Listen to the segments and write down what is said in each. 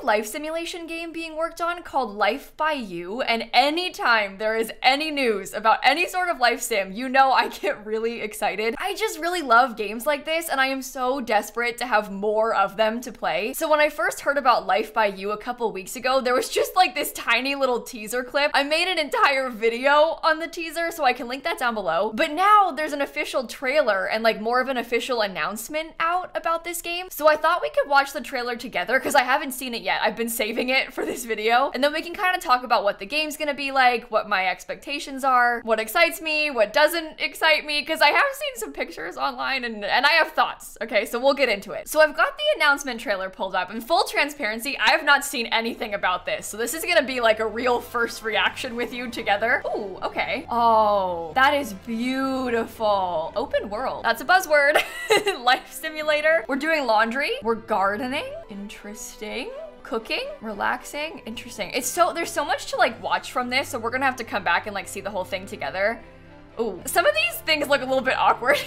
life simulation game being worked on called Life by You, and anytime there is any news about any sort of life sim, you know I get really excited. I just really love games like this, and I am so desperate to have more of them to play. So when I first heard about Life by You a couple weeks ago, there was just like this tiny little teaser clip. I made an entire video on the teaser, so I can link that down below. But now there's an official trailer and like more of an official announcement out about this game. So I thought we could watch the trailer together because I haven't seen it yet. I've been saving it for this video. And then we can kind of talk about what the game's gonna be like, what my expectations are, what excites me, what doesn't excite me, because I have seen some pictures online and I have thoughts. Okay, so we'll get into it. So I've got the announcement trailer pulled up. In full transparency, I have not seen anything about this. So this is gonna be like a real first reaction with you together. Ooh, okay. Oh, that is beautiful. Open world. That's a buzzword. Life simulator. We're doing laundry. We're gardening. Interesting. Cooking, relaxing, interesting. There's so much to like watch from this, so we're gonna have to come back and like see the whole thing together. Ooh, some of these things look a little bit awkward.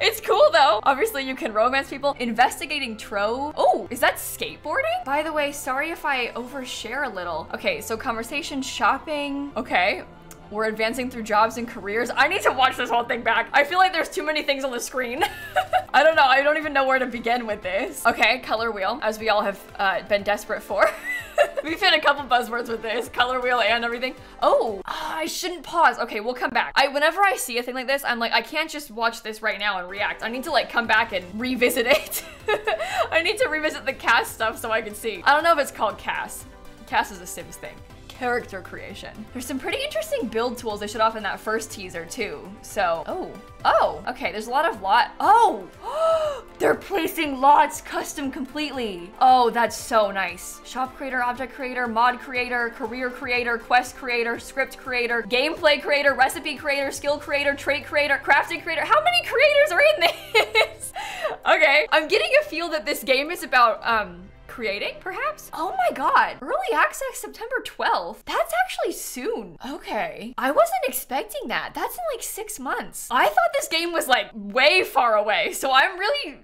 It's cool though. Obviously you can romance people. Investigating trove. Oh, is that skateboarding? By the way, sorry if I overshare a little. Okay, so conversation, shopping. Okay. We're advancing through jobs and careers. I need to watch this whole thing back. I feel like there's too many things on the screen. I don't know. I don't even know where to begin with this. Okay, color wheel, as we all have been desperate for. We've hit a couple buzzwords with this, color wheel and everything. Oh, I shouldn't pause. Okay, we'll come back. Whenever I see a thing like this, I'm like, I can't just watch this right now and react. I need to like come back and revisit it. I need to revisit the cast stuff so I can see. I don't know if it's called cast. Cast is a Sims thing. Character creation. There's some pretty interesting build tools they showed off in that first teaser too. So, oh, okay, there's a lot of they're placing lots custom completely. Oh, that's so nice. Shop creator, object creator, mod creator, career creator, quest creator, script creator, gameplay creator, recipe creator, skill creator, trait creator, crafting creator. How many creators are in this? Okay, I'm getting a feel that this game is about, creating, perhaps? Oh my god. Early access September 12th. That's actually soon. Okay. I wasn't expecting that. That's in like 6 months. I thought this game was like way far away. So I'm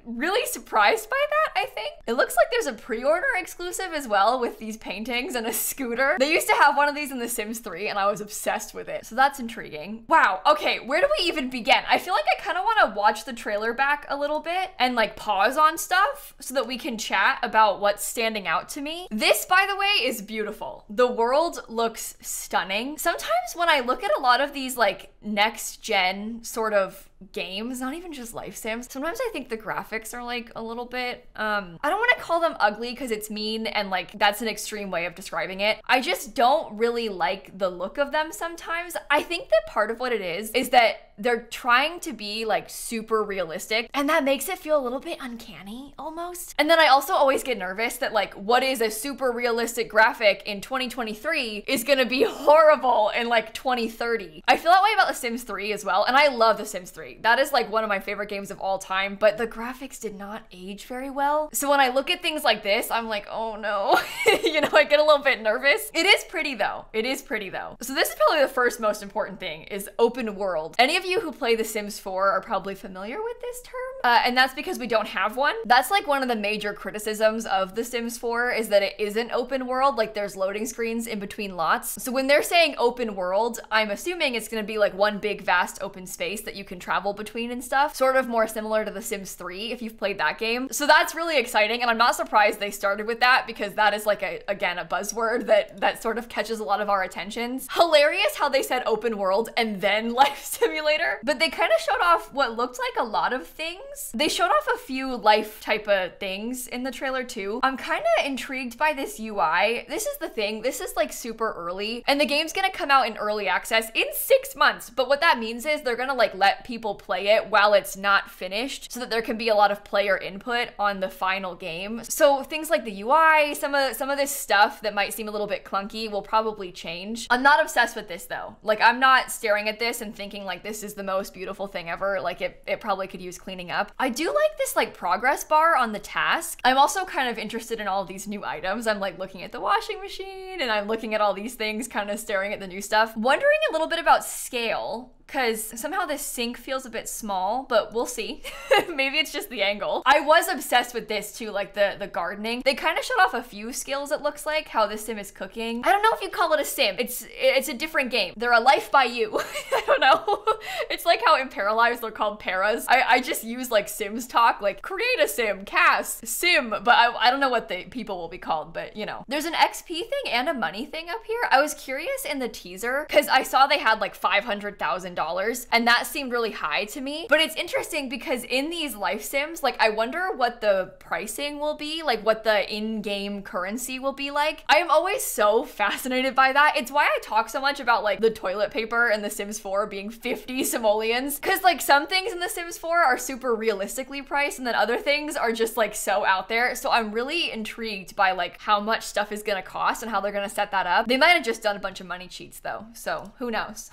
really surprised by that, I think. It looks like there's a pre-order exclusive as well with these paintings and a scooter. They used to have one of these in The Sims 3 and I was obsessed with it. So that's intriguing. Wow. Okay. Where do we even begin? I feel like I kind of want to watch the trailer back a little bit and like pause on stuff so that we can chat about what's standing out to me. This, by the way, is beautiful. The world looks stunning. Sometimes when I look at a lot of these like next gen sort of games, not even just life sims, sometimes I think the graphics are like a little bit, I don't want to call them ugly because it's mean and like that's an extreme way of describing it. I just don't really like the look of them sometimes. I think that part of what it is that they're trying to be like super realistic and that makes it feel a little bit uncanny almost. And then I also always get nervous that like what is a super realistic graphic in 2023 is gonna be horrible in like 2030. I feel that way about The Sims 3 as well, and I love The Sims 3. That is like one of my favorite games of all time, but the graphics did not age very well. So when I look at things like this, I'm like, oh no. You know, I get a little bit nervous. It is pretty though. It is pretty though. So this is probably the first most important thing is open world. Any of you who play The Sims 4 are probably familiar with this term, and that's because we don't have one. That's like one of the major criticisms of The Sims 4 is that it isn't open world, like there's loading screens in between lots. So when they're saying open world, I'm assuming it's gonna be like one big vast open space that you can travel between and stuff, sort of more similar to The Sims 3 if you've played that game. So that's really exciting, and I'm not surprised they started with that because that is like again a buzzword that sort of catches a lot of our attentions. Hilarious how they said open world and then life simulator. But they kind of showed off what looked like a lot of things. They showed off a few life type of things in the trailer too. I'm kind of intrigued by this UI. This is the thing. This is like super early and the game's gonna come out in early access in 6 months. But what that means is they're gonna like let people play it while it's not finished so that there can be a lot of player input on the final game. So things like the UI, some of this stuff that might seem a little bit clunky will probably change. I'm not obsessed with this though. Like I'm not staring at this and thinking like this is the most beautiful thing ever. Like it probably could use cleaning up. I do like this like progress bar on the task. I'm also kind of interested in all of these new items. I'm like looking at the washing machine and I'm looking at all these things, kind of staring at the new stuff. Wondering a little bit about scale. because somehow this sink feels a bit small, but we'll see. Maybe it's just the angle. I was obsessed with this too, like the gardening. They kind of showed off a few skills, it looks like, how this sim is cooking. I don't know if you call it a sim. It's a different game. They're a life by you. I don't know. It's like how in Paralyzed they're called paras. I just use like Sims talk, like create a sim, cast, sim, but I don't know what the people will be called, but you know. There's an XP thing and a money thing up here. I was curious in the teaser because I saw they had like $500,000 and that seemed really high to me. But it's interesting because in these life sims, like I wonder what the pricing will be, like what the in-game currency will be like. I am always so fascinated by that. It's why I talk so much about like the toilet paper in The Sims 4 being 50 simoleons, because like some things in The Sims 4 are super realistically priced and then other things are just like so out there. So I'm really intrigued by like how much stuff is gonna cost and how they're gonna set that up. They might have just done a bunch of money cheats though, so who knows?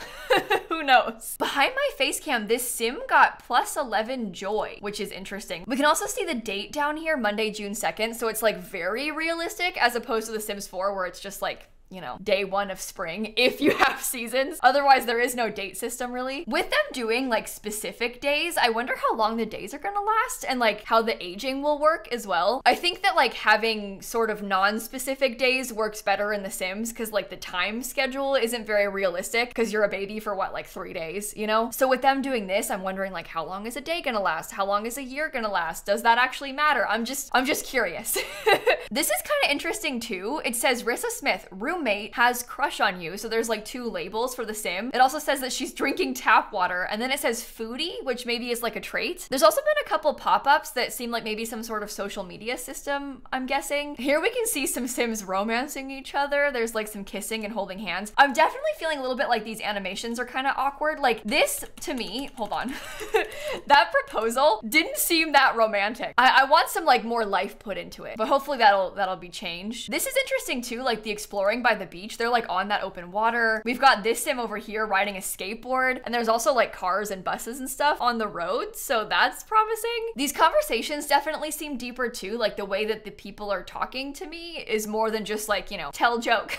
Who knows? Behind my face cam, this sim got plus 11 joy, which is interesting. We can also see the date down here, Monday, June 2nd. So it's like very realistic as opposed to The Sims 4 where it's just like, you know, day 1 of spring if you have seasons. Otherwise, there is no date system really. With them doing like specific days, I wonder how long the days are gonna last and like how the aging will work as well. I think that like having sort of non-specific days works better in The Sims because like the time schedule isn't very realistic because you're a baby for what, like 3 days, you know? So with them doing this, I'm wondering like how long is a day gonna last? How long is a year gonna last? Does that actually matter? I'm just curious. This is kind of interesting too. It says Rissa Smith, roommate, has crush on you. So there's like 2 labels for the sim. It also says that she's drinking tap water, and then it says foodie, which maybe is like a trait. There's also been a couple pop-ups that seem like maybe some sort of social media system, I'm guessing. Here we can see some sims romancing each other. There's like some kissing and holding hands. I'm definitely feeling a little bit like these animations are kind of awkward. Like this to me, hold on. That proposal didn't seem that romantic. I want some like more life put into it, but hopefully that'll be changed. This is interesting too, like the exploring by the beach. They're like on that open water. We've got this sim over here riding a skateboard, and there's also like cars and buses and stuff on the road, so that's promising. These conversations definitely seem deeper too, like the way that the people are talking to me is more than just like, you know, tell joke,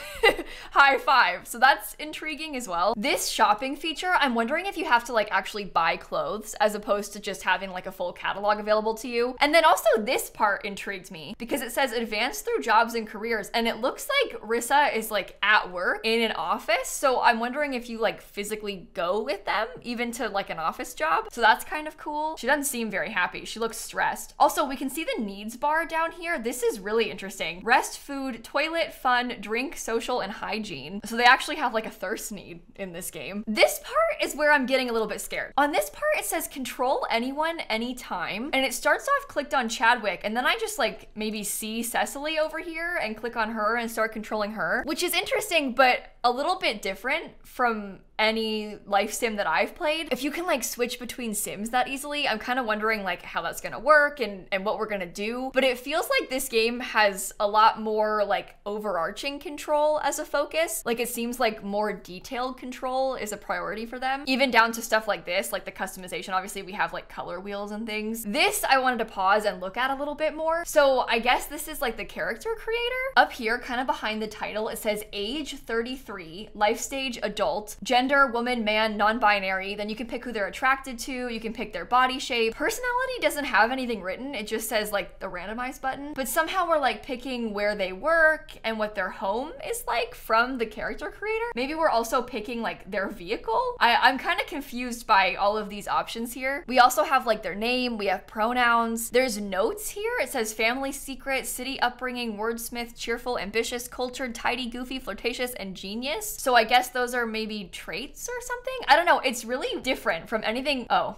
high five. So that's intriguing as well. This shopping feature, I'm wondering if you have to like actually buy clothes as opposed to just having like a full catalog available to you. And then also this part intrigued me because it says advance through jobs and careers, and it looks like Rissa is like at work in an office. So I'm wondering if you like physically go with them even to like an office job. So that's kind of cool. She doesn't seem very happy. She looks stressed. Also, we can see the needs bar down here. This is really interesting. Rest, food, toilet, fun, drink, social, and hygiene. So they actually have like a thirst need in this game. This part is where I'm getting a little bit scared. On this part, it says control anyone, anytime. And it starts off clicked on Chadwick, and then I just like maybe see Cecily over here and click on her and start controlling her, which is interesting, but a little bit different from any life sim that I've played. If you can like switch between sims that easily, I'm kind of wondering like how that's gonna work and what we're gonna do. But it feels like this game has a lot more like overarching control as a focus. Like it seems like more detailed control is a priority for them, even down to stuff like this, like the customization. Obviously we have like color wheels and things. This I wanted to pause and look at a little bit more. So I guess this is like the character creator. Up here, kind of behind the title, it says age 33, life stage adult, gender, woman, man, non-binary. Then you can pick who they're attracted to. You can pick their body shape. Personality doesn't have anything written. It just says like the randomize button. But somehow we're like picking where they work and what their home is like from the character creator. Maybe we're also picking like their vehicle. I'm kind of confused by all of these options here. We also have like their name. We have pronouns. There's notes here. It says family secret, city upbringing, wordsmith, cheerful, ambitious, cultured, tidy, goofy, flirtatious, and genius. So I guess those are maybe traits or something. I don't know. It's really different from anything. Oh.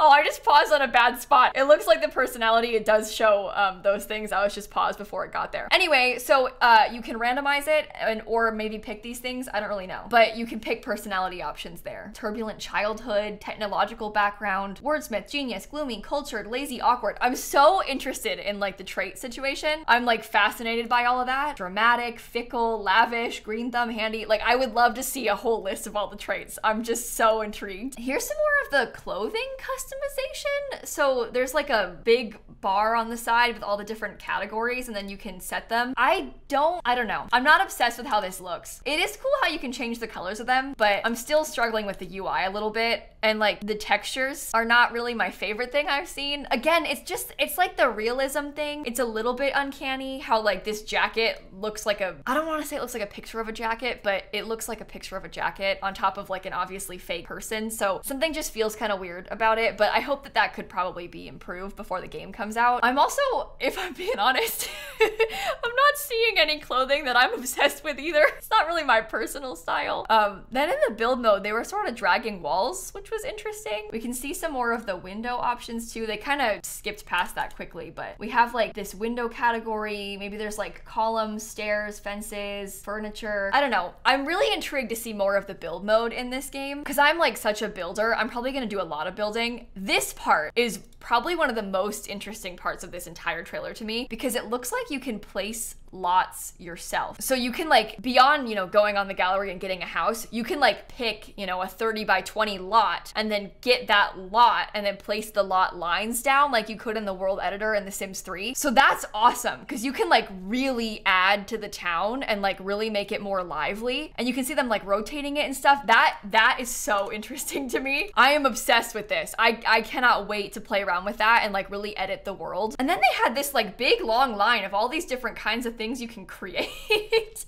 Oh, I just paused on a bad spot. It looks like the personality, it does show those things. I was just paused before it got there. Anyway, so you can randomize it or maybe pick these things. I don't really know. But you can pick personality options there. Turbulent childhood, technological background, wordsmith, genius, gloomy, cultured, lazy, awkward. I'm so interested in like the trait situation. I'm like fascinated by all of that. Dramatic, fickle, lavish, green thumb, handy. Like I would love to see a whole list of all the traits. I'm just so intrigued. Here's some more of the clothing customization. customization. So there's like a big bar on the side with all the different categories, and then you can set them. I don't know. I'm not obsessed with how this looks. It is cool how you can change the colors of them, but I'm still struggling with the UI a little bit, and like the textures are not really my favorite thing I've seen. Again, it's like the realism thing. It's a little bit uncanny how like this jacket looks like I don't want to say it looks like a picture of a jacket, but it looks like a picture of a jacket on top of like an obviously fake person. So something just feels kind of weird about it, but I hope that could probably be improved before the game comes out. I'm also, if I'm being honest, I'm not seeing any clothing that I'm obsessed with either. It's not really my personal style. Then in the build mode, they were sort of dragging walls, which was interesting. We can see some more of the window options too. They kind of skipped past that quickly, but we have like this window category. Maybe there's like columns, stairs, fences, furniture. I don't know. I'm really intrigued to see more of the build mode in this game because I'm like such a builder. I'm probably gonna do a lot of building. This part is probably one of the most interesting parts of this entire trailer to me because it looks like you can place lots yourself. So you can like, beyond, you know, going on the gallery and getting a house, you can like pick, you know, a 30 by 20 lot and then get that lot and then place the lot lines down like you could in the world editor in The Sims 3. So that's awesome because you can like really add to the town and like really make it more lively. And you can see them like rotating it and stuff. That is so interesting to me. I am obsessed with this. I cannot wait to play around with that and like really edit the world. And then they had this like big long line of all these different kinds of things you can create,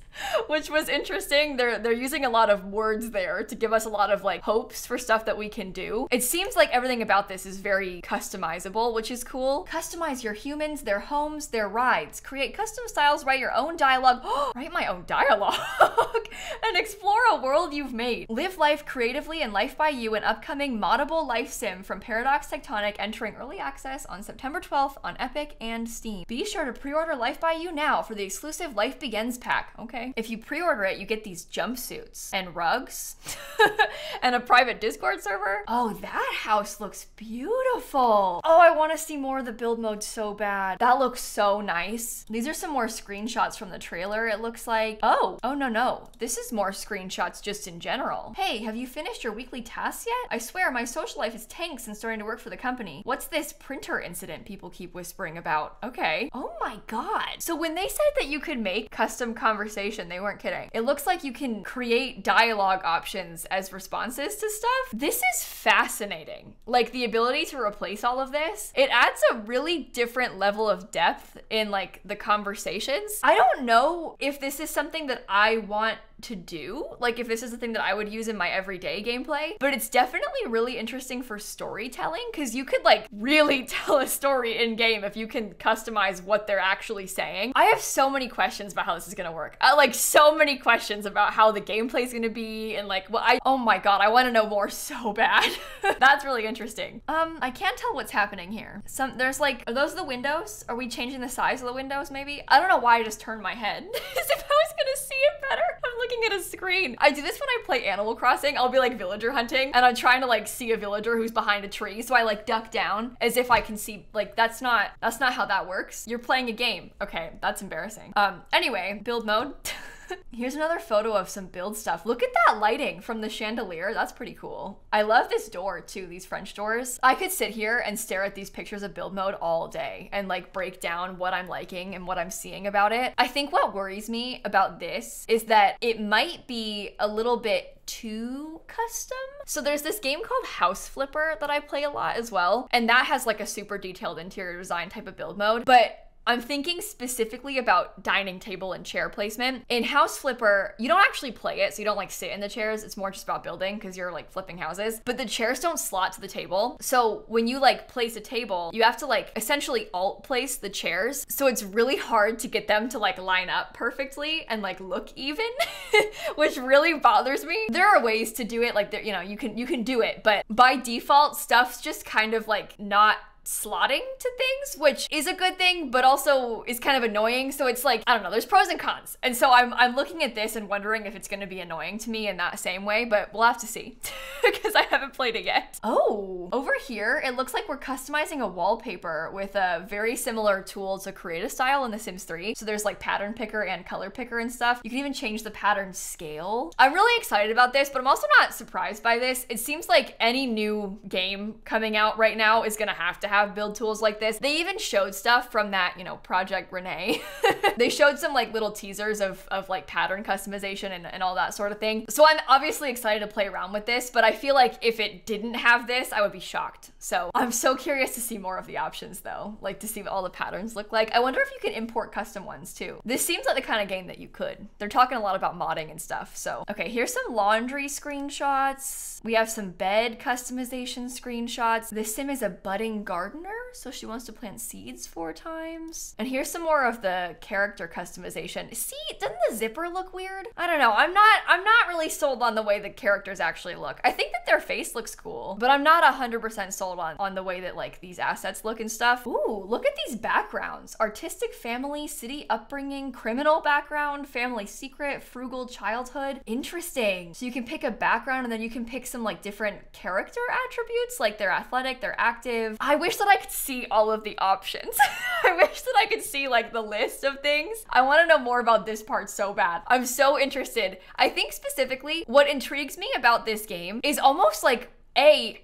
which was interesting. They're using a lot of words there to give us a lot of like hopes for stuff that we can do. It seems like everything about this is very customizable, which is cool. Customize your humans, their homes, their rides. Create custom styles, write your own dialogue. Write my own dialogue. And explore a world you've made. Live life creatively in Life by You, an upcoming moddable life sim from Paradox Tectonic, entering early access on September 12th on Epic and Steam. Be sure to pre-order Life by You now for the exclusive Life Begins pack. Okay. If you pre-order it, you get these jumpsuits and rugs and a private Discord server. Oh, that house looks beautiful. Oh, I want to see more of the build mode so bad. That looks so nice. These are some more screenshots from the trailer, it looks like. Oh, no. This is more screenshots just in general. Hey, have you finished your weekly tasks yet? I swear my social life is tanked since starting to work for the company. What's this printer incident people keep whispering about? Okay. Oh my God. So when they said that you could make custom conversation, they weren't kidding. It looks like you can create dialogue options as responses to stuff. This is fascinating. Like the ability to replace all of this, it adds a really different level of depth in like the conversations. I don't know if this is something that I want to do, like if this is a thing that I would use in my everyday gameplay, but it's definitely really interesting for storytelling because you could like really tell a story in game if you can customize what they're actually saying. I have so many questions about how this is gonna work. Like so many questions about how the gameplay is gonna be and like oh my God, I want to know more so bad. That's really interesting. I can't tell what's happening here. There's like, are those the windows? Are we changing the size of the windows maybe? I don't know why I just turned my head as if I was gonna see it better. I'm looking at a screen. I do this when I play Animal Crossing. I'll be like villager hunting and I'm trying to like see a villager who's behind a tree. So I like duck down as if I can see, like that's not how that works. You're playing a game. Okay, that's embarrassing. Anyway, build mode. Here's another photo of some build stuff. Look at that lighting from the chandelier. That's pretty cool. I love this door too, these French doors. I could sit here and stare at these pictures of build mode all day and like break down what I'm liking and what I'm seeing about it. I think what worries me about this is that it might be a little bit too custom. So there's this game called House Flipper that I play a lot as well. And that has like a super detailed interior design type of build mode. But I'm thinking specifically about dining table and chair placement. In House Flipper, you don't actually play it, so you don't like sit in the chairs. It's more just about building because you're like flipping houses. But the chairs don't slot to the table. So when you like place a table, you have to like essentially alt place the chairs. So it's really hard to get them to like line up perfectly and like look even, which really bothers me. There are ways to do it, like there, you know, you can do it, but by default, stuff's just kind of like not slotting to things, which is a good thing, but also is kind of annoying. So it's like, I don't know, there's pros and cons. And so I'm looking at this and wondering if it's going to be annoying to me in that same way, but we'll have to see because I haven't played it yet. Oh, over here, it looks like we're customizing a wallpaper with a very similar tool to Create a Style in The Sims 3. So there's like pattern picker and color picker and stuff. You can even change the pattern scale. I'm really excited about this, but I'm also not surprised by this. It seems like any new game coming out right now is gonna have build tools like this. They even showed stuff from that, you know, Project Renee. They showed some like little teasers of like pattern customization and all that sort of thing. So I'm obviously excited to play around with this, but I feel like if it didn't have this, I would be shocked. So I'm so curious to see more of the options though, like to see what all the patterns look like. I wonder if you can import custom ones too. This seems like the kind of game that you could. They're talking a lot about modding and stuff. So, okay, here's some laundry screenshots. We have some bed customization screenshots. This sim is a budding gardener, so she wants to plant seeds 4 times. And here's some more of the character customization. See, doesn't the zipper look weird? I don't know. I'm not really sold on the way the characters actually look. I think that their face looks cool, but I'm not 100% sold on the way that like these assets look and stuff. Ooh, look at these backgrounds. Artistic family, city upbringing, criminal background, family secret, frugal childhood. Interesting. So you can pick a background and then you can pick some like different character attributes, like they're athletic, they're active. I wish that I could see all of the options. I wish that I could see like the list of things. I want to know more about this part so bad. I'm so interested. I think specifically what intrigues me about this game is almost like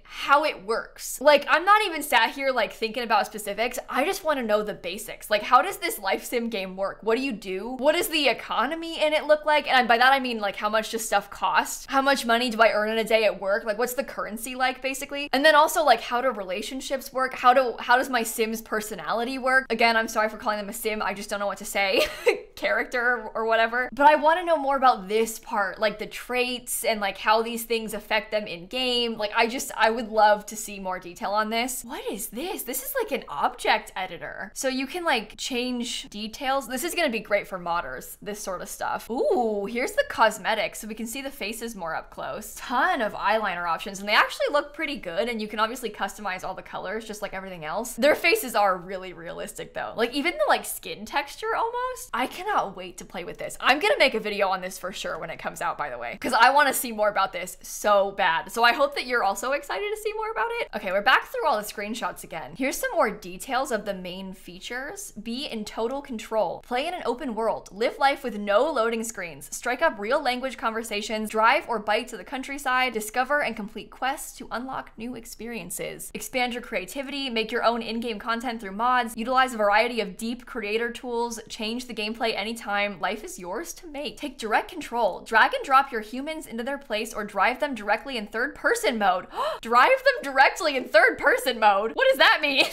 how it works. Like, I'm not even sat here like thinking about specifics. I just want to know the basics. Like, how does this life sim game work? What do you do? What does the economy in it look like? And by that I mean like how much does stuff cost? How much money do I earn in a day at work? Like, what's the currency like basically? And then also like how do relationships work? How does my sim's personality work? Again, I'm sorry for calling them a sim. I just don't know what to say. Character or whatever. But I want to know more about this part, like the traits and like how these things affect them in game. Like I would love to see more detail on this. What is this? This is like an object editor. So you can like change details. This is gonna be great for modders, this sort of stuff. Ooh, here's the cosmetics. So we can see the faces more up close. Ton of eyeliner options and they actually look pretty good and you can obviously customize all the colors just like everything else. Their faces are really realistic though. Like even the like skin texture almost. I cannot wait to play with this. I'm gonna make a video on this for sure when it comes out, by the way, because I want to see more about this so bad. So I hope that you're also excited to see more about it. Okay, we're back through all the screenshots again. Here's some more details of the main features. Be in total control. Play in an open world. Live life with no loading screens. Strike up real language conversations. Drive or bike to the countryside. Discover and complete quests to unlock new experiences. Expand your creativity. Make your own in-game content through mods. Utilize a variety of deep creator tools. Change the gameplay anytime. Life is yours to make. Take direct control. Drag and drop your humans into their place or drive them directly in third-person mode. Drive them directly in third-person mode? What does that mean?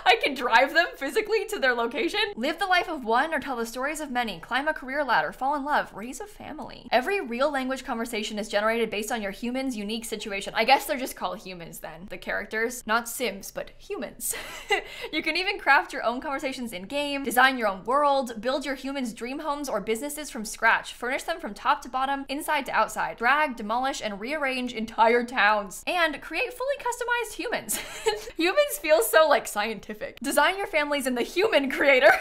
I can drive them physically to their location? Live the life of one or tell the stories of many. Climb a career ladder. Fall in love. Raise a family. Every real language conversation is generated based on your human's unique situation. I guess they're just called humans then. The characters. Not Sims, but humans. You can even craft your own conversations in-game, design your own world, build your humans' dream homes or businesses from scratch, furnish them from top to bottom, inside to outside, drag, demolish, and rearrange entire towns, and create fully customized humans. Humans feel so like scientific. Design your families in the human creator.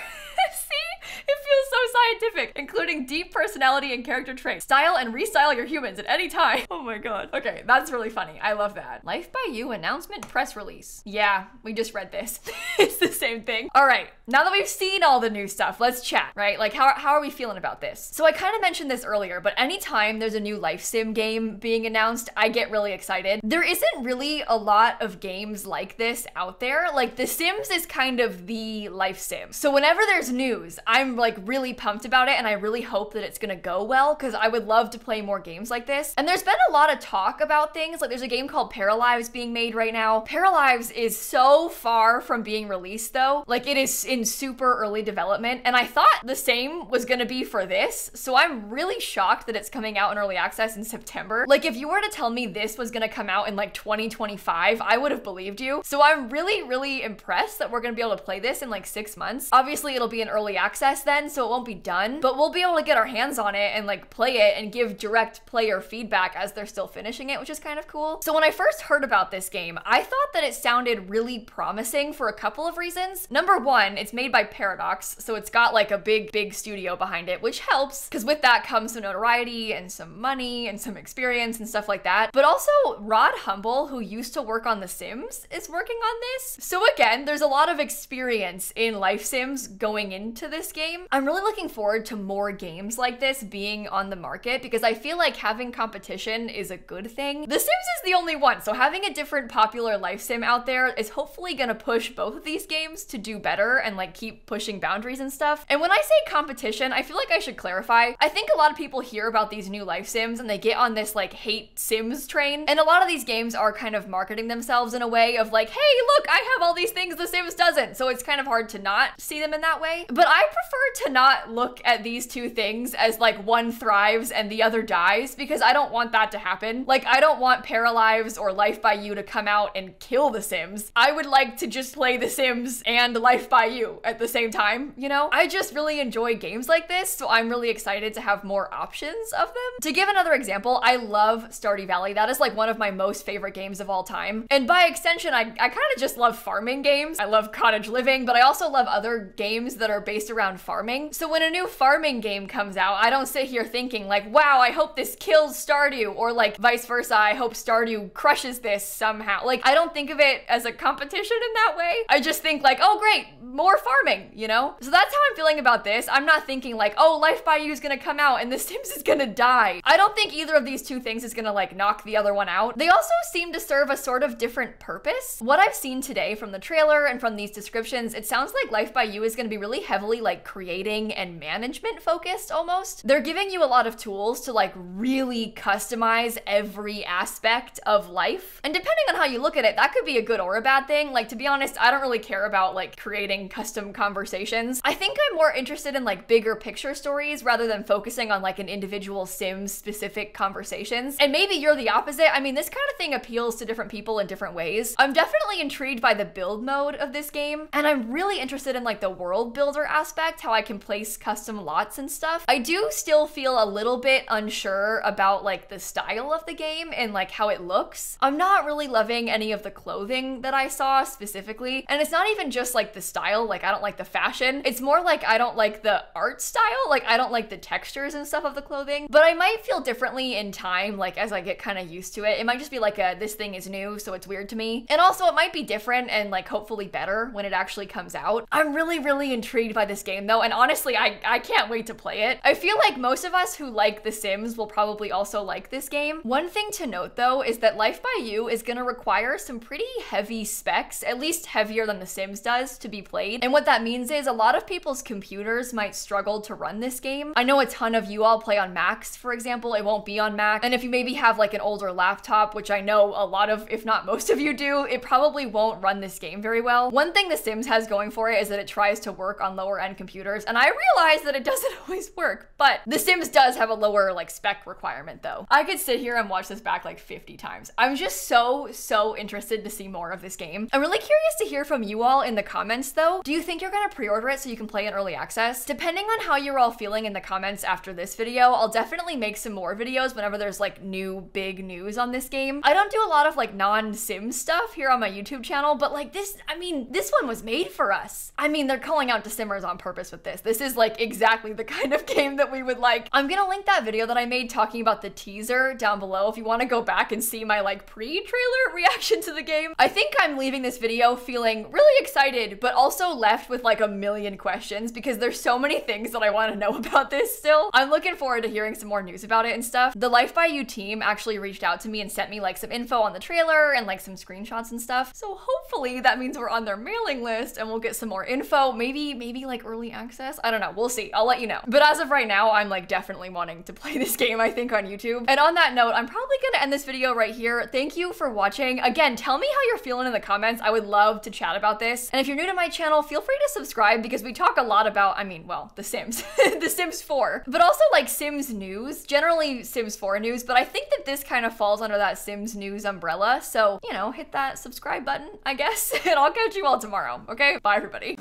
See? It feels so scientific, including deep personality and character traits. Style and restyle your humans at any time. Oh my god. Okay, that's really funny. I love that. Life by You announcement press release. Yeah, we just read this. It's the same thing. All right, now that we've seen all the new stuff, let's chat, right? Like how are we feeling about this? So I kind of mentioned this earlier, but anytime there's a new life sim game being announced, I get really excited. There isn't really a lot of games like this out there. Like The Sims is kind of the life sim. So whenever there's news, I'm like really pumped about it and I really hope that it's gonna go well because I would love to play more games like this. And there's been a lot of talk about things. Like there's a game called Paralives being made right now. Paralives is so far from being released though. Like it is in super early development and I thought the same was gonna be for this. So I'm really shocked that it's coming out in early access in September. Like if you were to tell me this was gonna come out in like 2025, I would have believed you. So I'm really impressed that we're gonna be able to play this in like 6 months. Obviously it'll be in early access then, so it won't be done done, but we'll be able to get our hands on it and like play it and give direct player feedback as they're still finishing it, which is kind of cool. So when I first heard about this game, I thought that it sounded really promising for a couple of reasons. Number one, it's made by Paradox, so it's got like a big studio behind it, which helps because with that comes some notoriety and some money and some experience and stuff like that. But also Rod Humble, who used to work on The Sims, is working on this. So again, there's a lot of experience in life sims going into this game. I'm really looking forward to more games like this being on the market because I feel like having competition is a good thing. The Sims is the only one, so having a different popular life sim out there is hopefully gonna push both of these games to do better and like keep pushing boundaries and stuff. And when I say competition, I feel like I should clarify. I think a lot of people hear about these new life sims and they get on this like hate Sims train. And a lot of these games are kind of marketing themselves in a way of like, hey, look, I have all these things The Sims doesn't. So it's kind of hard to not see them in that way. But I prefer to not look at these two things as like one thrives and the other dies because I don't want that to happen. Like I don't want Paralives or Life by You to come out and kill The Sims. I would like to just play The Sims and Life by You at the same time, you know? I just really enjoy games like this, so I'm really excited to have more options of them. To give another example, I love Stardew Valley. That is like one of my most favorite games of all time. And by extension, I kind of just love farming games. I love cottage living, but I also love other games that are based around farming. So when a new farming game comes out, I don't sit here thinking like, wow, I hope this kills Stardew, or like vice versa, I hope Stardew crushes this somehow. Like, I don't think of it as a competition in that way. I just think like, oh great, more farming, you know? So that's how I'm feeling about this. I'm not thinking like, oh, Life by You is gonna come out and The Sims is gonna die. I don't think either of these two things is gonna like knock the other one out. They also seem to serve a sort of different purpose. What I've seen today from the trailer and from these descriptions, it sounds like Life by You is gonna be really heavily like creating and management focused almost. They're giving you a lot of tools to like really customize every aspect of life. And depending on how you look at it, that could be a good or a bad thing. Like, to be honest, I don't really care about like creating custom conversations. I think I'm more interested in like bigger picture stories rather than focusing on like an individual Sims specific conversations. And maybe you're the opposite. I mean, this kind of thing appeals to different people in different ways. I'm definitely intrigued by the build mode of this game, and I'm really interested in like the world builder aspect, how I can place custom lots and stuff. I do still feel a little bit unsure about like the style of the game and like how it looks. I'm not really loving any of the clothing that I saw specifically, and it's not even just like the style, like I don't like the fashion. It's more like I don't like the art style, like I don't like the textures and stuff of the clothing, but I might feel differently in time, like as I get kind of used to it. It might just be like this thing is new, so it's weird to me. And also it might be different and like hopefully better when it actually comes out. I'm really intrigued by this game though, and honestly, I can't wait to play it. I feel like most of us who like The Sims will probably also like this game. One thing to note though is that Life by You is gonna require some pretty heavy specs, at least heavier than The Sims does, to be played. And what that means is a lot of people's computers might struggle to run this game. I know a ton of you all play on Macs, for example. It won't be on Mac. And if you maybe have like an older laptop, which I know a lot of, if not most of you do, it probably won't run this game very well. One thing The Sims has going for it is that it tries to work on lower end computers, and I realize that it doesn't always work, but The Sims does have a lower like spec requirement though. I could sit here and watch this back like 50 times. I'm just so interested to see more of this game. I'm really curious to hear from you all in the comments though. Do you think you're gonna pre-order it so you can play in early access? Depending on how you're all feeling in the comments after this video, I'll definitely make some more videos whenever there's like new big news on this game. I don't do a lot of like non-sim stuff here on my YouTube channel, but like this, I mean, this one was made for us. I mean, they're calling out to Simmers on purpose with this. This is like exactly the kind of game that we would like. I'm gonna link that video that I made talking about the teaser down below if you want to go back and see my like pre-trailer reaction to the game. I think I'm leaving this video feeling really excited, but also left with like a million questions because there's so many things that I want to know about this still. I'm looking forward to hearing some more news about it and stuff. The Life by You team actually reached out to me and sent me like some info on the trailer and like some screenshots and stuff. So hopefully that means we're on their mailing list and we'll get some more info. Maybe like early access. I don't know. We'll see. I'll let you know. But as of right now, I'm like definitely wanting to play this game, I think, on YouTube. And on that note, I'm probably gonna end this video right here. Thank you for watching. Again, tell me how you're feeling in the comments. I would love to chat about this. And if you're new to my channel, feel free to subscribe because we talk a lot about, I mean, well, The Sims, The Sims 4, but also like Sims news, generally Sims 4 news, but I think that this kind of falls under that Sims news umbrella. So, you know, hit that subscribe button, I guess, and I'll catch you all tomorrow. Okay, bye everybody.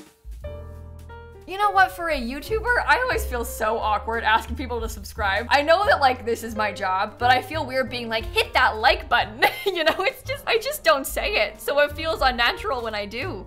You know what, for a YouTuber, I always feel so awkward asking people to subscribe. I know that like this is my job, but I feel weird being like, hit that like button. You know, it's just, I just don't say it. So it feels unnatural when I do.